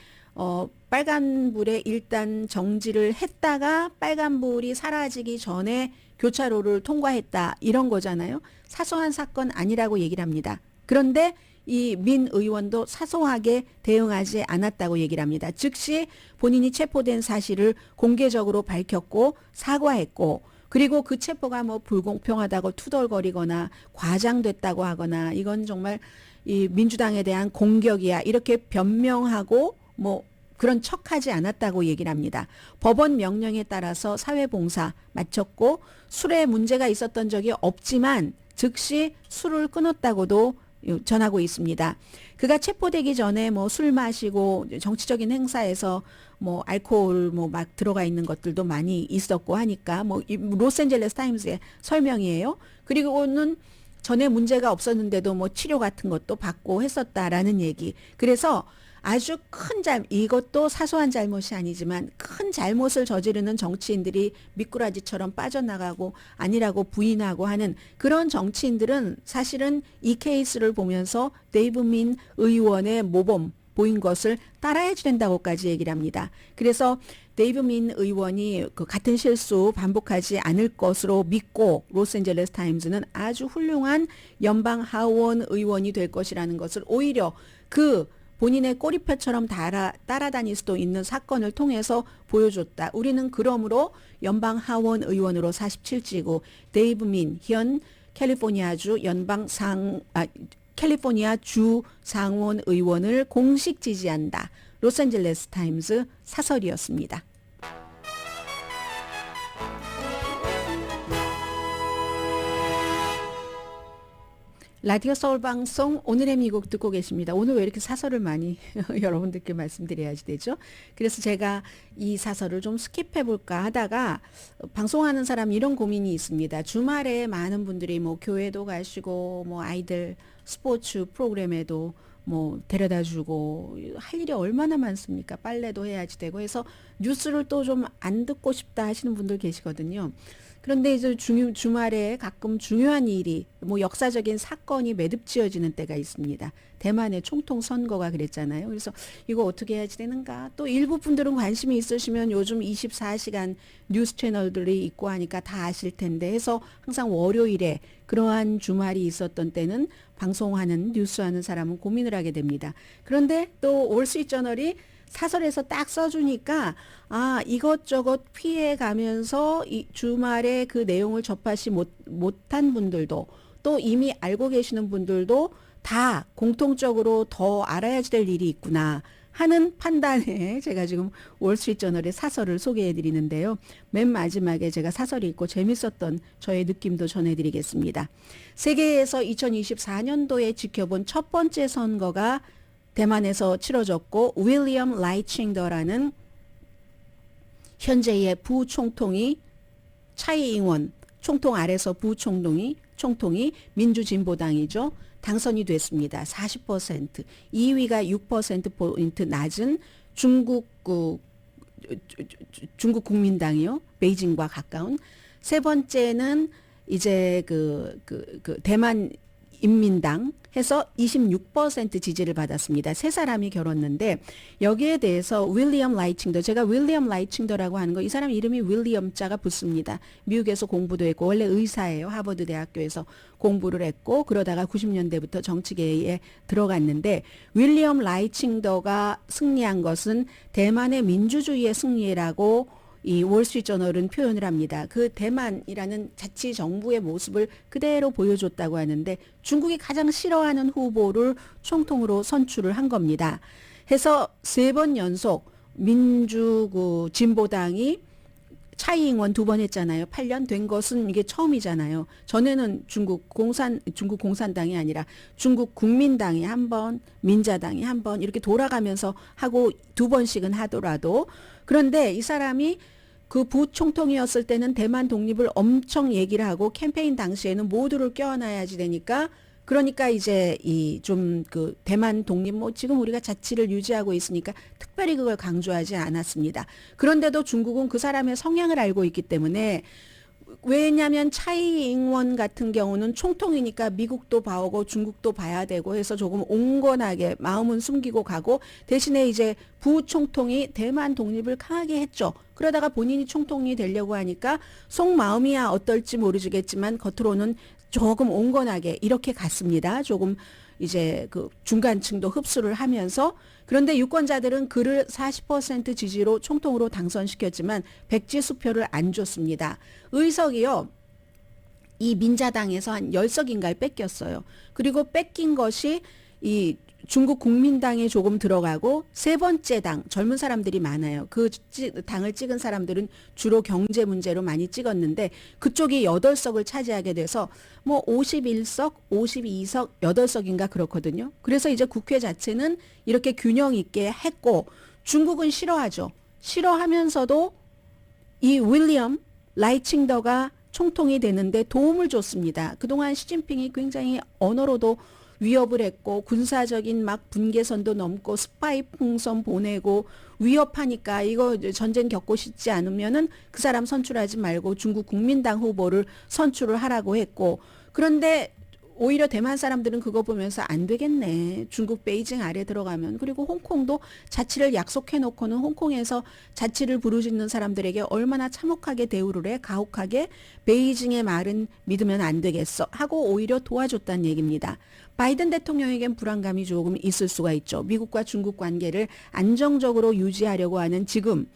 빨간불에 일단 정지를 했다가 빨간불이 사라지기 전에 교차로를 통과했다 이런 거잖아요. 사소한 사건 아니라고 얘기를 합니다. 그런데 이 민 의원도 사소하게 대응하지 않았다고 얘기를 합니다. 즉시 본인이 체포된 사실을 공개적으로 밝혔고 사과했고 그리고 그 체포가 뭐 불공평하다고 투덜거리거나 과장됐다고 하거나 이건 정말 이 민주당에 대한 공격이야 이렇게 변명하고 뭐 그런 척하지 않았다고 얘기를 합니다. 법원 명령에 따라서 사회봉사 마쳤고 술에 문제가 있었던 적이 없지만 즉시 술을 끊었다고도 전하고 있습니다. 그가 체포되기 전에 뭐 술 마시고 정치적인 행사에서 뭐 알코올 뭐 막 들어가 있는 것들도 많이 있었고 하니까 뭐 로스앤젤레스 타임스의 설명이에요. 그리고는 전에 문제가 없었는데도 뭐 치료 같은 것도 받고 했었다라는 얘기. 그래서 아주 큰 이것도 사소한 잘못이 아니지만 큰 잘못을 저지르는 정치인들이 미꾸라지처럼 빠져나가고 아니라고 부인하고 하는 그런 정치인들은 사실은 이 케이스를 보면서 데이브 민 의원의 모범 보인 것을 따라야 된다고까지 얘기를 합니다. 그래서 데이브 민 의원이 그 같은 실수 반복하지 않을 것으로 믿고 로스앤젤레스 타임즈는 아주 훌륭한 연방 하원 의원이 될 것이라는 것을 오히려 그 본인의 꼬리표처럼 따라다닐 수도 있는 사건을 통해서 보여줬다. 우리는 그러므로 연방 하원 의원으로 47지구 데이브 민 현 캘리포니아주 캘리포니아 주 상원 의원을 공식 지지한다. 로스앤젤레스 타임스 사설이었습니다. 라디오 서울 방송 오늘의 미국 듣고 계십니다. 오늘 왜 이렇게 사설을 많이 여러분들께 말씀드려야지 되죠? 그래서 제가 이 사설을 좀 스킵해 볼까 하다가 방송하는 사람 이런 고민이 있습니다. 주말에 많은 분들이 뭐 교회도 가시고 뭐 아이들 스포츠 프로그램에도 뭐 데려다 주고 할 일이 얼마나 많습니까? 빨래도 해야지 되고 해서 뉴스를 또 좀 안 듣고 싶다 하시는 분들 계시거든요. 그런데 이제 주말에 가끔 중요한 일이 뭐 역사적인 사건이 매듭지어지는 때가 있습니다. 대만의 총통 선거가 그랬잖아요. 그래서 이거 어떻게 해야지 되는가? 또 일부 분들은 관심이 있으시면 요즘 24시간 뉴스 채널들이 있고 하니까 다 아실 텐데 해서 항상 월요일에 그러한 주말이 있었던 때는 방송하는 뉴스하는 사람은 고민을 하게 됩니다. 그런데 또 월스트리트저널이 사설에서 딱 써주니까 이것저것 피해가면서 이 주말에 그 내용을 접하지 못한 분들도 또 이미 알고 계시는 분들도 다 공통적으로 더 알아야 될 일이 있구나 하는 판단에 제가 지금 월스트리트저널의 사설을 소개해 드리는데요. 맨 마지막에 제가 사설이 있고 재밌었던 저의 느낌도 전해드리겠습니다. 세계에서 2024년도에 지켜본 첫 번째 선거가 대만에서 치러졌고 윌리엄 라이칭더라는 현재의 부총통이 차이잉원 총통 아래서 부총통이 민주진보당이죠. 당선이 됐습니다. 40%. 2위가 6%포인트 낮은 중국 국민당이요. 베이징과 가까운. 세 번째는 이제 대만 인민당 해서 26% 지지를 받았습니다. 세 사람이 결었는데 여기에 대해서 윌리엄 라이칭더, 제가 윌리엄 라이칭더라고 하는 거 이 사람 이름이 윌리엄 자가 붙습니다. 미국에서 공부도 했고 원래 의사예요. 하버드 대학교에서 공부를 했고 그러다가 90년대부터 정치계에 들어갔는데 윌리엄 라이칭더가 승리한 것은 대만의 민주주의의 승리라고 이 월스트리트저널은 표현을 합니다. 그 대만이라는 자치 정부의 모습을 그대로 보여줬다고 하는데 중국이 가장 싫어하는 후보를 총통으로 선출을 한 겁니다. 해서 3번 연속 진보당이 차이잉원 2번 했잖아요. 8년 된 것은 이게 처음이잖아요. 전에는 중국 공산당이 아니라 중국 국민당이 한 번, 민자당이 한 번 이렇게 돌아가면서 하고 2번씩은 하더라도 그런데 이 사람이 그 부총통이었을 때는 대만 독립을 엄청 얘기를 하고 캠페인 당시에는 모두를 껴안아야지 되니까 그러니까 이제 그 대만 독립 지금 우리가 자치를 유지하고 있으니까 특별히 그걸 강조하지 않았습니다. 그런데도 중국은 그 사람의 성향을 알고 있기 때문에 왜냐하면 차이잉원 같은 경우는 총통이니까 미국도 봐오고 중국도 봐야 되고 해서 조금 온건하게 마음은 숨기고 가고 대신에 이제 부총통이 대만 독립을 강하게 했죠. 그러다가 본인이 총통이 되려고 하니까 속마음이야 어떨지 모르겠지만 겉으로는 조금 온건하게 이렇게 갔습니다. 조금 이제 그 중간층도 흡수를 하면서 그런데 유권자들은 그를 40% 지지로 총통으로 당선시켰지만 백지 수표를 안 줬습니다. 의석이요. 이 민자당에서 한 10석인가를 뺏겼어요. 그리고 뺏긴 것이 이 중국 국민당에 조금 들어가고 세 번째 당 젊은 사람들이 많아요. 그 당을 찍은 사람들은 주로 경제 문제로 많이 찍었는데 그쪽이 8석을 차지하게 돼서 51석, 52석, 8석인가 그렇거든요. 그래서 이제 국회 자체는 이렇게 균형 있게 했고 중국은 싫어하죠. 싫어하면서도 이 윌리엄 라이칭더가 총통이 되는데 도움을 줬습니다. 그동안 시진핑이 굉장히 언어로도 위협을 했고 군사적인 막 분계선도 넘고 스파이 풍선 보내고 위협하니까 이거 전쟁 겪고 싶지 않으면은 그 사람 선출하지 말고 중국 국민당 후보를 선출을 하라고 했고 그런데 오히려 대만 사람들은 그거 보면서 안 되겠네. 중국 베이징 아래 들어가면 그리고 홍콩도 자치를 약속해 놓고는 홍콩에서 자치를 부르짖는 사람들에게 얼마나 참혹하게 대우를 해 가혹하게 베이징의 말은 믿으면 안 되겠어 하고 오히려 도와줬다는 얘기입니다. 바이든 대통령에겐 불안감이 조금 있을 수가 있죠. 미국과 중국 관계를 안정적으로 유지하려고 하는 지금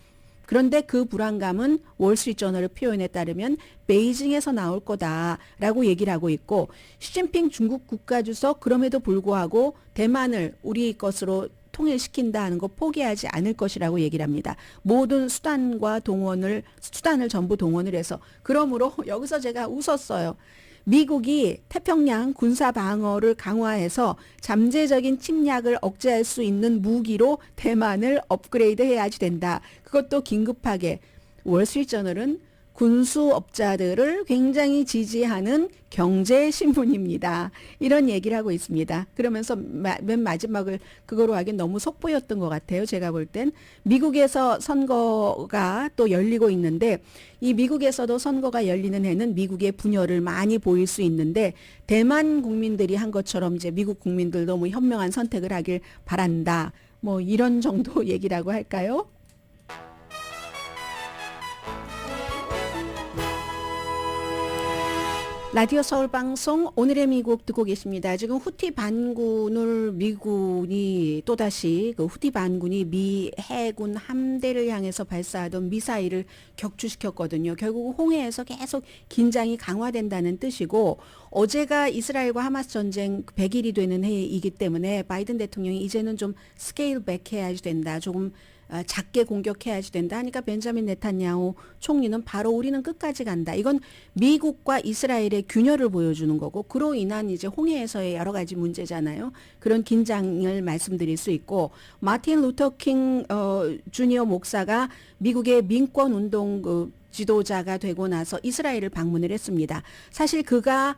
그런데 그 불안감은 월스트리트저널의 표현에 따르면 베이징에서 나올 거다라고 얘기를 하고 있고 시진핑 중국 국가주석 그럼에도 불구하고 대만을 우리 것으로 통일시킨다 하는 거 포기하지 않을 것이라고 얘기를 합니다. 모든 수단을 전부 동원을 해서 그러므로 여기서 제가 웃었어요. 미국이 태평양 군사 방어를 강화해서 잠재적인 침략을 억제할 수 있는 무기로 대만을 업그레이드 해야지 된다. 그것도 긴급하게. 월스트리트저널은 군수업자들을 굉장히 지지하는 경제신문입니다. 이런 얘기를 하고 있습니다. 그러면서 맨 마지막을 그거로 하긴 너무 속보였던 것 같아요. 제가 볼 땐. 미국에서 선거가 또 열리고 있는데 이 미국에서도 선거가 열리는 해는 미국의 분열을 많이 보일 수 있는데 대만 국민들이 한 것처럼 이제 미국 국민들도 뭐 현명한 선택을 하길 바란다. 뭐 이런 정도 얘기라고 할까요? 라디오 서울 방송 오늘의 미국 듣고 계십니다. 지금 후티 반군을 미군이 또다시 그 후티 반군이 미 해군 함대를 향해서 발사하던 미사일을 격추시켰거든요. 결국 홍해에서 계속 긴장이 강화된다는 뜻이고 어제가 이스라엘과 하마스 전쟁 100일이 되는 해이기 때문에 바이든 대통령이 이제는 좀 스케일 백 해야지 된다. 조금 작게 공격해야지 된다 하니까 벤자민 네탄야후 총리는 바로 우리는 끝까지 간다. 이건 미국과 이스라엘의 균열을 보여주는 거고 그로 인한 이제 홍해에서의 여러 가지 문제잖아요. 그런 긴장을 말씀드릴 수 있고 마틴 루터 킹 주니어 목사가 미국의 민권 운동 그 지도자가 되고 나서 이스라엘을 방문을 했습니다. 사실 그가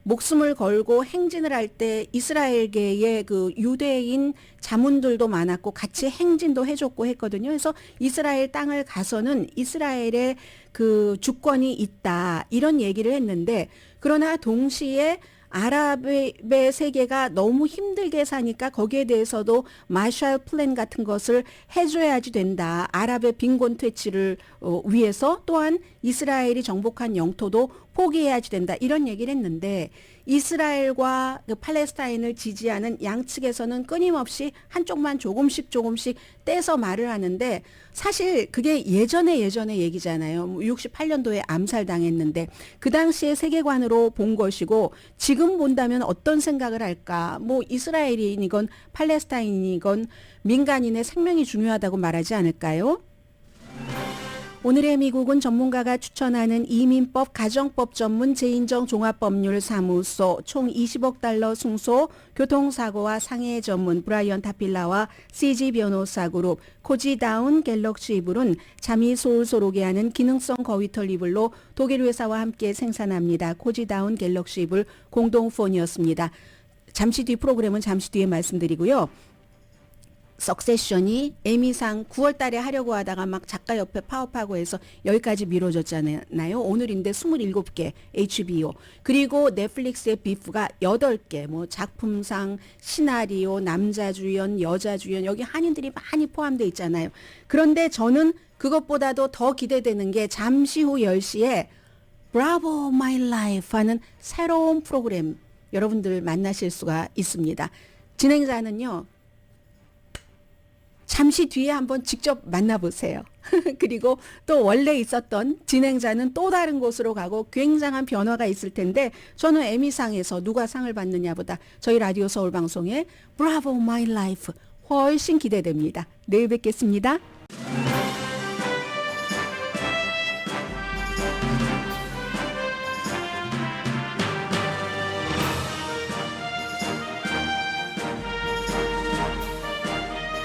목숨을 걸고 행진을 할 때 이스라엘계의 그 유대인 자문들도 많았고 같이 행진도 해줬고 했거든요. 그래서 이스라엘 땅을 가서는 이스라엘의 그 주권이 있다 이런 얘기를 했는데 그러나 동시에 아랍의 세계가 너무 힘들게 사니까 거기에 대해서도 마샬 플랜 같은 것을 해줘야지 된다. 아랍의 빈곤 퇴치를 위해서 또한 이스라엘이 정복한 영토도 포기해야지 된다 이런 얘기를 했는데 이스라엘과 그 팔레스타인을 지지하는 양측에서는 끊임없이 한쪽만 조금씩 떼서 말을 하는데 사실 그게 예전의 얘기잖아요. 68년도에 암살당했는데 그 당시의 세계관으로 본 것이고 지금 본다면 어떤 생각을 할까? 뭐 이스라엘이건 팔레스타인이건 민간인의 생명이 중요하다고 말하지 않을까요? 오늘의 미국은 전문가가 추천하는 이민법 가정법 전문 재인정 종합법률사무소 총 20억 달러 승소 교통사고와 상해 전문 브라이언 타필라와 CG 변호사 그룹 코지다운 갤럭시 이불은 잠이 솔솔 오게 하는 기능성 거위털 이불로 독일 회사와 함께 생산합니다. 코지다운 갤럭시 이불 공동폰이었습니다. 잠시 뒤 프로그램은 잠시 뒤에 말씀드리고요. 석세션이 에미상 9월 달에 하려고 하다가 막 작가 협회 파업하고 해서 여기까지 미뤄졌잖아요. 오늘인데 27개 HBO. 그리고 넷플릭스의 비프가 8개. 뭐 작품상, 시나리오, 남자 주연, 여자 주연 여기 한인들이 많이 포함되어 있잖아요. 그런데 저는 그것보다도 더 기대되는 게 잠시 후 10시에 브라보 마이 라이프 하는 새로운 프로그램 여러분들 만나실 수가 있습니다. 진행자는요. 잠시 뒤에 한번 직접 만나보세요. 그리고 또 원래 있었던 진행자는 또 다른 곳으로 가고 굉장한 변화가 있을 텐데 저는 에미상에서 누가 상을 받느냐보다 저희 라디오 서울 방송의 브라보 마이 라이프 훨씬 기대됩니다. 내일 뵙겠습니다.